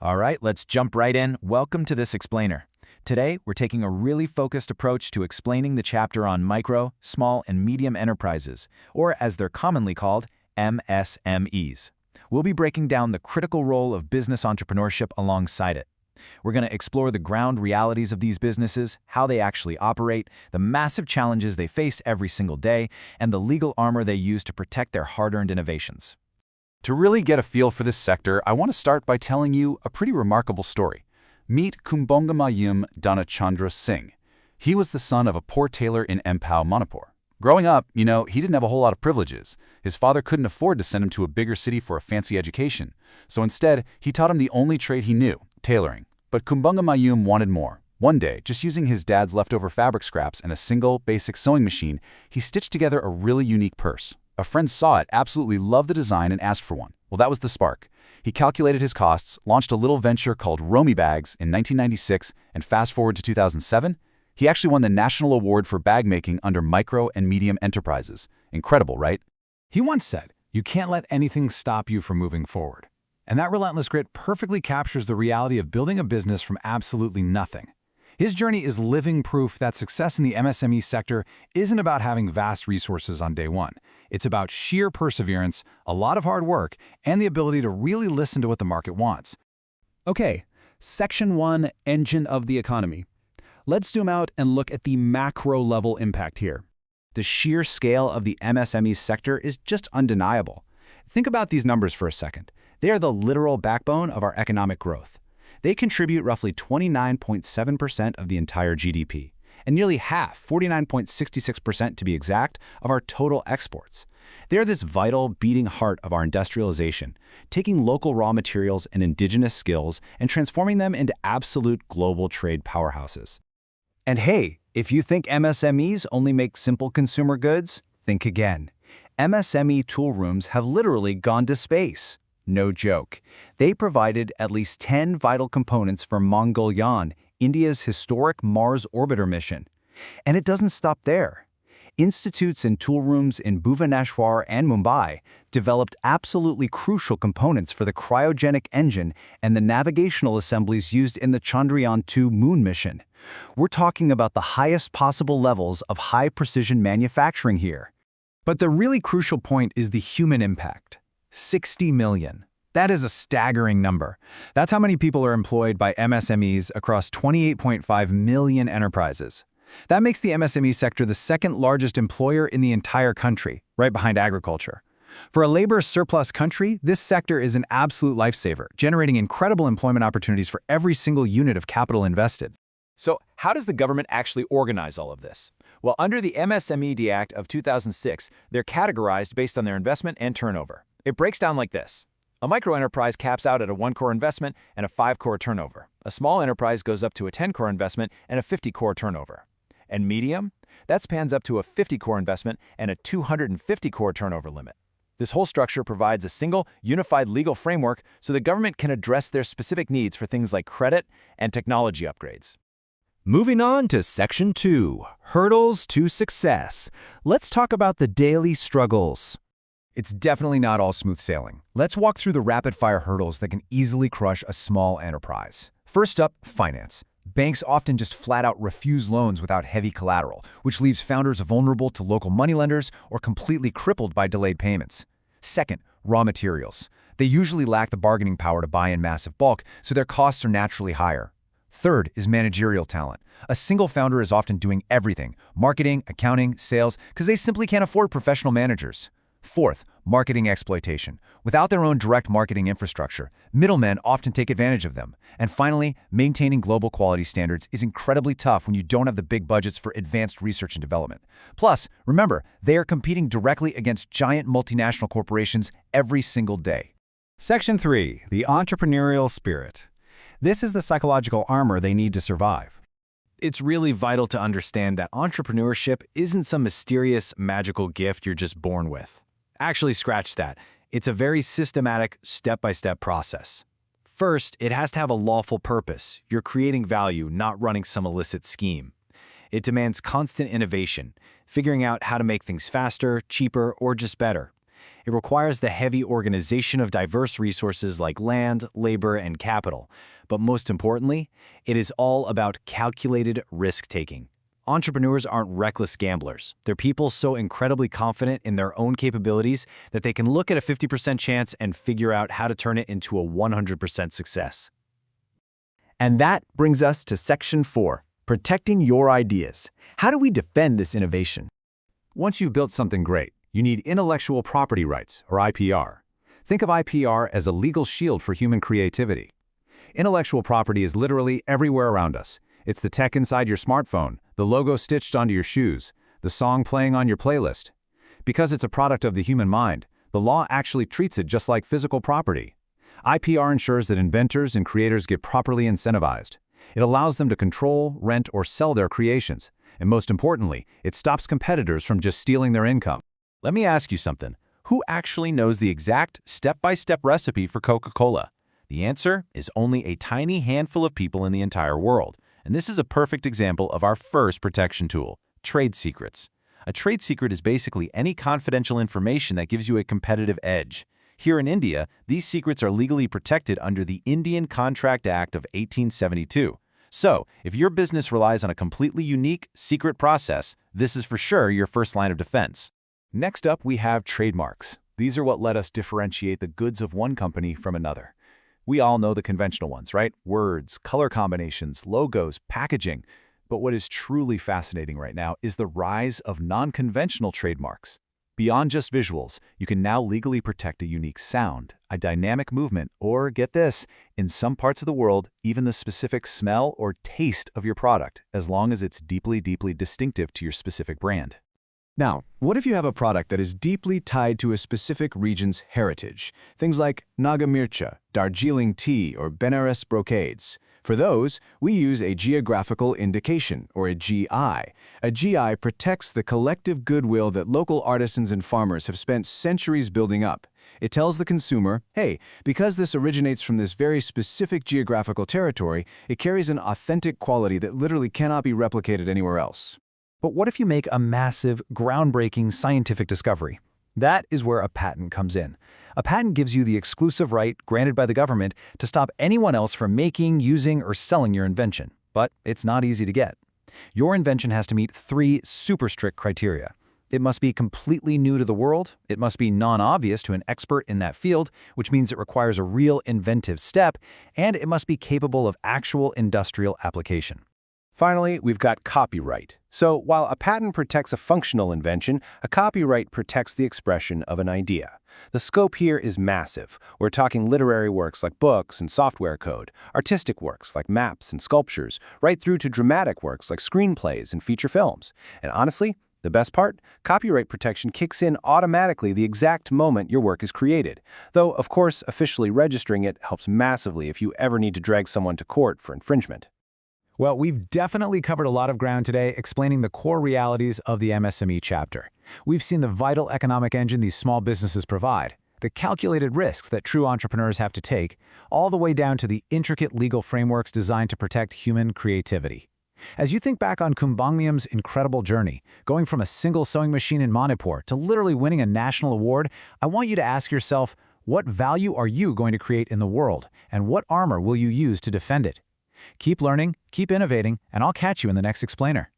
All right, let's jump right in. Welcome to this explainer. Today, we're taking a really focused approach to explaining the chapter on micro, small, and medium enterprises, or as they're commonly called, MSMEs. We'll be breaking down the critical role of business entrepreneurship alongside it. We're going to explore the ground realities of these businesses, how they actually operate, the massive challenges they face every single day, and the legal armor they use to protect their hard-earned innovations. To really get a feel for this sector, I want to start by telling you a pretty remarkable story. Meet Kumbongamayum Dhanachandra Singh. He was the son of a poor tailor in Empao, Manipur. Growing up, he didn't have a whole lot of privileges. His father couldn't afford to send him to a bigger city for a fancy education. So instead, he taught him the only trade he knew, tailoring. But Kumbongamayum wanted more. One day, just using his dad's leftover fabric scraps and a single, basic sewing machine, he stitched together a really unique purse. A friend saw it, absolutely loved the design, and asked for one. Well, that was the spark. He calculated his costs, launched a little venture called Romy Bags in 1996, and fast forward to 2007, he actually won the National Award for Bag Making under Micro and Medium Enterprises. Incredible, right? He once said, "You can't let anything stop you from moving forward." And that relentless grit perfectly captures the reality of building a business from absolutely nothing. His journey is living proof that success in the MSME sector isn't about having vast resources on day one. It's about sheer perseverance, a lot of hard work, and the ability to really listen to what the market wants. Okay, Section 1, Engine of the Economy. Let's zoom out and look at the macro-level impact here. The sheer scale of the MSME sector is just undeniable. Think about these numbers for a second. They are the literal backbone of our economic growth. They contribute roughly 29.7% of the entire GDP, and nearly half, 49.66% to be exact, of our total exports. They are this vital, beating heart of our industrialization, taking local raw materials and indigenous skills and transforming them into absolute global trade powerhouses. And hey, if you think MSMEs only make simple consumer goods, think again. MSME tool rooms have literally gone to space. No joke. They provided at least 10 vital components for Mangalyaan, India's historic Mars orbiter mission. And it doesn't stop there. Institutes and tool rooms in Bhubaneswar and Mumbai developed absolutely crucial components for the cryogenic engine and the navigational assemblies used in the Chandrayaan-2 moon mission. We're talking about the highest possible levels of high-precision manufacturing here. But the really crucial point is the human impact. 60 million. That is a staggering number. That's how many people are employed by MSMEs across 28.5 million enterprises. That makes the MSME sector the second largest employer in the entire country, right behind agriculture. For a labor surplus country, this sector is an absolute lifesaver, generating incredible employment opportunities for every single unit of capital invested. So, how does the government actually organize all of this? Well, under the MSME Act of 2006, they're categorized based on their investment and turnover. It breaks down like this. A microenterprise caps out at a 1-core investment and a 5-core turnover. A small enterprise goes up to a 10-core investment and a 50-core turnover. And medium? That spans up to a 50-core investment and a 250-core turnover limit. This whole structure provides a single, unified legal framework so the government can address their specific needs for things like credit and technology upgrades. Moving on to Section 2, Hurdles to Success. Let's talk about the daily struggles. It's definitely not all smooth sailing. Let's walk through the rapid-fire hurdles that can easily crush a small enterprise. First up, finance. Banks often just flat-out refuse loans without heavy collateral, which leaves founders vulnerable to local moneylenders or completely crippled by delayed payments. Second, raw materials. They usually lack the bargaining power to buy in massive bulk, so their costs are naturally higher. Third is managerial talent. A single founder is often doing everything, marketing, accounting, sales, because they simply can't afford professional managers. Fourth, marketing exploitation. Without their own direct marketing infrastructure, middlemen often take advantage of them. And finally, maintaining global quality standards is incredibly tough when you don't have the big budgets for advanced research and development. Plus, remember, they are competing directly against giant multinational corporations every single day. Section 3, the entrepreneurial spirit. This is the psychological armor they need to survive. It's really vital to understand that entrepreneurship isn't some mysterious, magical gift you're just born with. Actually, scratch that. It's a very systematic, step-by-step process. First, it has to have a lawful purpose. You're creating value, not running some illicit scheme. It demands constant innovation, figuring out how to make things faster, cheaper, or just better. It requires the heavy organization of diverse resources like land, labor, and capital. But most importantly, it is all about calculated risk-taking. Entrepreneurs aren't reckless gamblers. They're people so incredibly confident in their own capabilities that they can look at a 50% chance and figure out how to turn it into a 100% success. And that brings us to Section 4, protecting your ideas. How do we defend this innovation? Once you've built something great, you need intellectual property rights, or IPR. Think of IPR as a legal shield for human creativity. Intellectual property is literally everywhere around us. It's the tech inside your smartphone, the logo stitched onto your shoes, the song playing on your playlist. Because it's a product of the human mind, the law actually treats it just like physical property. IPR ensures that inventors and creators get properly incentivized. It allows them to control, rent, or sell their creations. And most importantly, it stops competitors from just stealing their income. Let me ask you something. Who actually knows the exact step-by-step recipe for Coca-Cola? The answer is only a tiny handful of people in the entire world. And this is a perfect example of our first protection tool, trade secrets. A trade secret is basically any confidential information that gives you a competitive edge. Here in India, these secrets are legally protected under the Indian Contract Act of 1872. So, if your business relies on a completely unique, secret process, this is for sure your first line of defense. Next up, we have trademarks. These are what let us differentiate the goods of one company from another. We all know the conventional ones, right? Words, color combinations, logos, packaging. But what is truly fascinating right now is the rise of non-conventional trademarks. Beyond just visuals, you can now legally protect a unique sound, a dynamic movement, or, get this, in some parts of the world, even the specific smell or taste of your product, as long as it's deeply, deeply distinctive to your specific brand. Now, what if you have a product that is deeply tied to a specific region's heritage? Things like Naga Mircha, Darjeeling tea, or Benares brocades. For those, we use a geographical indication, or a GI. A GI protects the collective goodwill that local artisans and farmers have spent centuries building up. It tells the consumer, hey, because this originates from this very specific geographical territory, it carries an authentic quality that literally cannot be replicated anywhere else. But what if you make a massive, groundbreaking scientific discovery? That is where a patent comes in. A patent gives you the exclusive right, granted by the government, to stop anyone else from making, using, or selling your invention. But it's not easy to get. Your invention has to meet 3 super strict criteria. It must be completely new to the world, it must be non-obvious to an expert in that field, which means it requires a real inventive step, and it must be capable of actual industrial application. Finally, we've got copyright. So while a patent protects a functional invention, a copyright protects the expression of an idea. The scope here is massive. We're talking literary works like books and software code, artistic works like maps and sculptures, right through to dramatic works like screenplays and feature films. And honestly, the best part? Copyright protection kicks in automatically the exact moment your work is created. Though, of course, officially registering it helps massively if you ever need to drag someone to court for infringement. Well, we've definitely covered a lot of ground today explaining the core realities of the MSME chapter. We've seen the vital economic engine these small businesses provide, the calculated risks that true entrepreneurs have to take, all the way down to the intricate legal frameworks designed to protect human creativity. As you think back on Kumbangmyeom's incredible journey, going from a single sewing machine in Manipur to literally winning a national award, I want you to ask yourself, what value are you going to create in the world, and what armor will you use to defend it? Keep learning, keep innovating, and I'll catch you in the next explainer.